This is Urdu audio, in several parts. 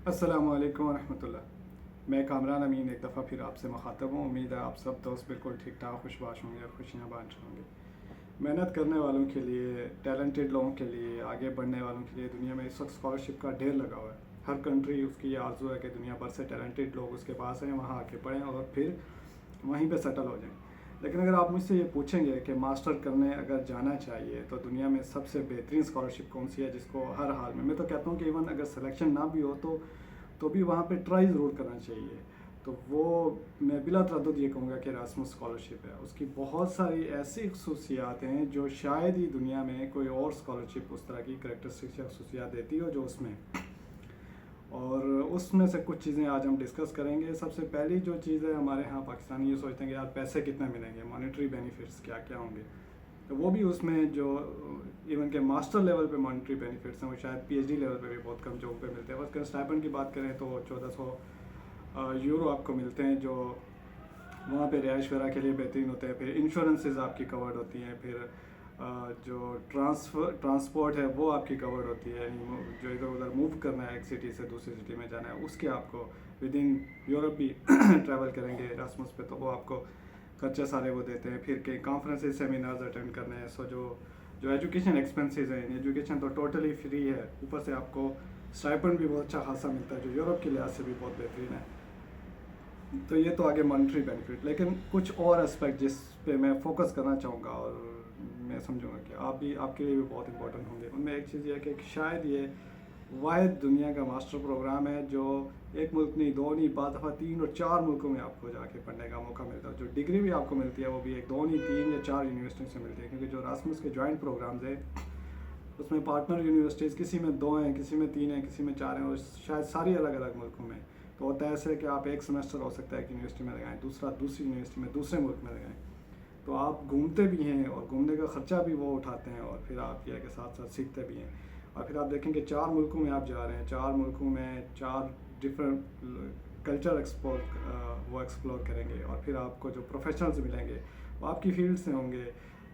السلام علیکم ورحمۃ اللہ۔ میں کامران امین ایک دفعہ پھر آپ سے مخاطب ہوں۔ امید ہے آپ سب دوست بالکل ٹھیک ٹھاک خوش باش ہوں گے اور خوشیاں بانٹ ہوں گے۔ محنت کرنے والوں کے لیے، ٹیلنٹڈ لوگوں کے لیے، آگے بڑھنے والوں کے لیے دنیا میں اس وقت اسکالرشپ کا ڈھیر لگا ہوا ہے۔ ہر کنٹری اس کی یہ آرزو ہے کہ دنیا بھر سے ٹیلنٹڈ لوگ اس کے پاس ہیں، وہاں آ کے پڑھیں اور پھر وہیں پہ سیٹل ہو جائیں۔ لیکن اگر آپ مجھ سے یہ پوچھیں گے کہ ماسٹر کرنے اگر جانا چاہیے تو دنیا میں سب سے بہترین اسکالرشپ کون سی ہے جس کو ہر حال میں تو کہتا ہوں کہ ایون اگر سلیکشن نہ بھی ہو تو بھی وہاں پہ ٹرائی ضرور کرنا چاہیے، تو وہ میں بلا تردد یہ کہوں گا کہ راسمس اسکالرشپ ہے۔ اس کی بہت ساری ایسی خصوصیات ہیں جو شاید ہی دنیا میں کوئی اور اسکالرشپ اس طرح کی کریکٹرسٹکس یا خصوصیات دیتی ہو جو اس میں، اور اس میں سے کچھ چیزیں آج ہم ڈسکس کریں گے۔ سب سے پہلی جو چیز ہے، ہمارے ہاں پاکستانی یہ سوچتے ہیں کہ یار پیسے کتنے ملیں گے، مانیٹری بینیفٹس کیا کیا ہوں گے، تو وہ بھی اس میں جو ایون کہ ماسٹر لیول پہ مانیٹری بینیفٹس ہیں وہ شاید پی ایچ ڈی لیول پہ بھی بہت کم جگہوں پہ ملتے ہیں۔ بس اسٹائپنڈ کی بات کریں تو 1400 یورو آپ کو ملتے ہیں، جو وہاں پہ رہائش وغیرہ کے لیے بہترین ہوتے ہیں۔ پھر انشورنسز آپ کی کورڈ ہوتی ہیں، پھر جو ٹرانسپورٹ ہے وہ آپ کی کورڈ ہوتی ہے، یعنی جو ادھر ادھر موو کرنا ہے ایک سٹی سے دوسری سٹی میں جانا ہے اس کے آپ کو ود ان یورپ بھی ٹریول کریں گے راسمس پہ تو وہ آپ کو خرچے سارے وہ دیتے ہیں۔ پھر کئی کانفرنسز سیمینارز اٹینڈ کرنے ہیں، سو جو ایجوکیشن ایکسپینسز ہیں، ایجوکیشن تو ٹوٹلی فری ہے، اوپر سے آپ کو اسٹائپنڈ بھی بہت اچھا خاصا ملتا ہے جو یورپ کے لحاظ سے بھی بہت بہترین ہے۔ تو یہ تو آگے مانیٹری بینیفٹ، لیکن کچھ اور اسپیکٹ جس پہ میں فوکس کرنا چاہوں گا اور میں سمجھوں گا کہ آپ کے لیے بھی بہت امپورٹنٹ ہوں گے، ان میں ایک چیز یہ ہے کہ شاید یہ واحد دنیا کا ماسٹر پروگرام ہے جو ایک ملک نہیں، دو نہیں، بعض دفعہ 3 اور 4 ملکوں میں آپ کو جا کے پڑھنے کا موقع ملتا ہے۔ جو ڈگری بھی آپ کو ملتی ہے وہ بھی ایک دو نہیں، 3 یا 4 یونیورسٹیوں سے ملتی ہے، کیونکہ جو راسمس کے جوائنٹ پروگرامز ہیں اس میں پارٹنر یونیورسٹیز کسی میں 2 ہیں، کسی میں 3 ہیں، کسی میں 4 ہیں، اور شاید ساری الگ الگ ملکوں میں۔ تو ہوتا ہے ایسے کہ آپ ایک سمیسٹر ہو سکتا ہے ایک یونیورسٹی میں لگائیں، دوسرا دوسری یونیورسٹی میں دوسرے ملک میں لگائیں، تو آپ گھومتے بھی ہیں اور گھومنے کا خرچہ بھی وہ اٹھاتے ہیں، اور پھر آپ یہ کہ ساتھ ساتھ سیکھتے بھی ہیں۔ اور پھر آپ دیکھیں کہ 4 ملکوں میں آپ جا رہے ہیں، 4 ملکوں میں 4 ڈفرینٹ کلچر ایکسپلور کریں گے، اور پھر آپ کو جو پروفیشنلز ملیں گے وہ آپ کی فیلڈ سے ہوں گے،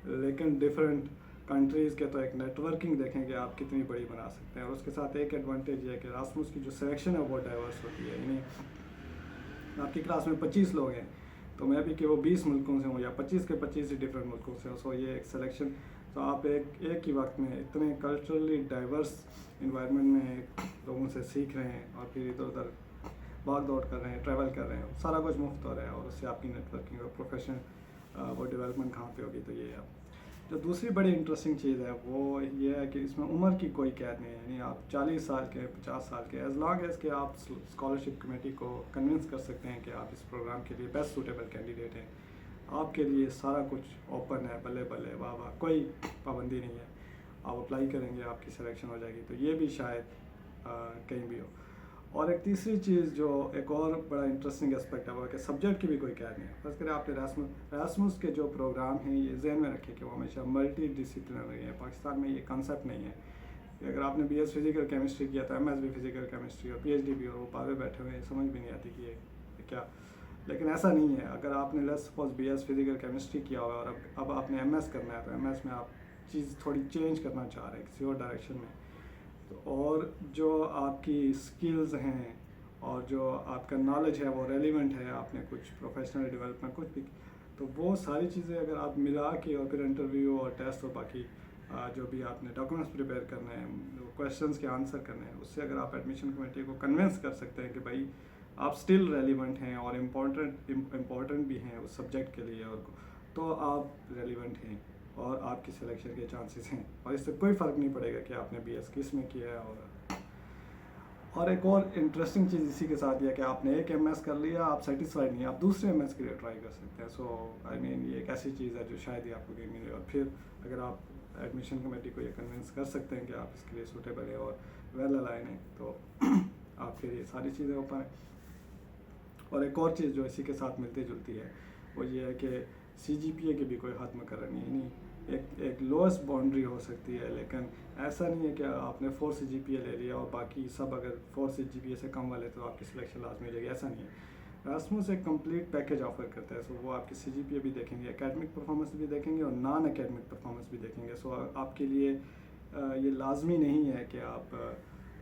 لیکن ڈفرینٹ کنٹریز کے، تو ایک نیٹ ورکنگ دیکھیں کہ آپ کتنی بڑی بنا سکتے ہیں۔ اور اس کے ساتھ ایک ایڈوانٹیج یہ ہے کہ راسمس کی جو سلیکشن ہے وہ ڈائیورس ہوتی ہے، یعنی آپ کی کلاس میں 25 لوگ ہیں تو میں بھی کہ وہ 20 ملکوں سے ہوں یا 25 کے 25 ہی ڈفرینٹ ملکوں سے ہوں، سو یہ ایک سلیکشن، تو آپ ایک ہی وقت میں اتنے کلچرلی ڈائیورس انوائرمنٹ میں لوگوں سے سیکھ رہے ہیں، اور پھر ادھر ادھر بھاگ دوڑ کر رہے ہیں، ٹریول کر رہے ہیں، سارا کچھ مفت ہو رہا ہے، اور اس سے آپ کی نیٹ ورکنگ اور پروفیشن وہ ڈیولپمنٹ کہاں پہ ہوگی۔ تو یہ ہے جو دوسری بڑی انٹرسٹنگ چیز ہے وہ یہ ہے کہ اس میں عمر کی کوئی قید نہیں ہے، یعنی آپ 40 سال کے، 50 سال کے، ایز لانگ ایز کہ آپ اسکالرشپ کمیٹی کو کنونس کر سکتے ہیں کہ آپ اس پروگرام کے لیے بیسٹ سوٹیبل کینڈیڈیٹ ہیں، آپ کے لیے سارا کچھ اوپن ہے، بلے بلے واہ واہ، کوئی پابندی نہیں ہے، آپ اپلائی کریں گے آپ کی سلیکشن ہو جائے گی، تو یہ بھی شاید کہیں بھی ہو۔ اور ایک تیسری چیز جو ایک اور بڑا انٹرسٹنگ اسپیکٹ ہے وہ ہے کہ سبجیکٹ کی بھی کوئی قید نہیں ہے۔ فرض کریں آپ نے راسمس کے جو پروگرام ہیں یہ ذہن میں رکھے کہ وہ ہمیشہ ملٹی ڈسپلنری ہے۔ پاکستان میں یہ کنسیپٹ نہیں ہے کہ اگر آپ نے بی ایس فزیکل کیمسٹری کیا تو ایم ایس بھی فزیکل کیمسٹری اور پی ایچ ڈی بھی، اور وہ پاوے بیٹھے ہوئے ہیں، سمجھ بھی نہیں آتی کہ یہ کیا، لیکن ایسا نہیں ہے۔ اگر آپ نے let's suppose B S physical chemistry کیا ہوا اور اب آپ نے ایم ایس کرنا ہے تو ایم ایس میں آپ چیز تھوڑی چینج کرنا چاہ رہے ہیں کسی اور ڈائریکشن میں، اور جو آپ کی اسکلز ہیں اور جو آپ کا نالج ہے وہ ریلیونٹ ہے، آپ نے کچھ پروفیشنل ڈیولپمنٹ کچھ بھی، تو وہ ساری چیزیں اگر آپ ملا کے اور پھر انٹرویو اور ٹیسٹ اور باقی جو بھی آپ نے ڈاکومنٹس پریپیئر کرنے ہیں، کویشچنس کے آنسر کرنے ہیں، اس سے اگر آپ ایڈمیشن کمیٹی کو کنونس کر سکتے ہیں کہ بھائی آپ اسٹل ریلیونٹ ہیں اور امپورٹنٹ بھی ہیں اس سبجیکٹ کے لیے، اور تو آپ ریلیونٹ ہیں اور آپ کی سلیکشن کے چانسز ہیں، اور اس سے کوئی فرق نہیں پڑے گا کہ آپ نے بی ایس کس میں کیا ہے۔ اور ایک اور انٹرسٹنگ چیز اسی کے ساتھ یہ کہ آپ نے ایک ایم ایس کر لیا، آپ سیٹسفائڈ نہیں، آپ دوسرے ایم ایس کے لیے ٹرائی کر سکتے ہیں۔ سو آئی مین یہ ایک ایسی چیز ہے جو شاید ہی آپ کو کہیں ملے، اور پھر اگر آپ ایڈمیشن کمیٹی کو یہ کنونس کر سکتے ہیں کہ آپ اس کے لیے سوٹیبل ہیں اور ویل الائن ہیں، تو آپ کے لیے ساری چیزیں اوپن ہیں۔ اور ایک اور چیز جو اسی کے ساتھ ملتی جلتی ہے وہ یہ ہے کہ سی جی پی اے کی بھی کوئی حد مقرر نہیں، ایک لوئسٹ باؤنڈری ہو سکتی ہے، لیکن ایسا نہیں ہے کہ آپ نے 4 سی جی پی اے لے لیا اور باقی سب اگر 4 سی جی پی اے سے کم والے تو آپ کی سلیکشن لازمی ہو جائے گی، ایسا نہیں ہے۔ راسمس ایک کمپلیٹ پیکیج آفر کرتا ہے، سو وہ آپ کی سی جی پی اے بھی دیکھیں گے، اکیڈمک پرفارمنس بھی دیکھیں گے اور نان اکیڈمک پرفارمنس بھی دیکھیں گے، سو آپ کے لیے یہ لازمی نہیں ہے کہ آپ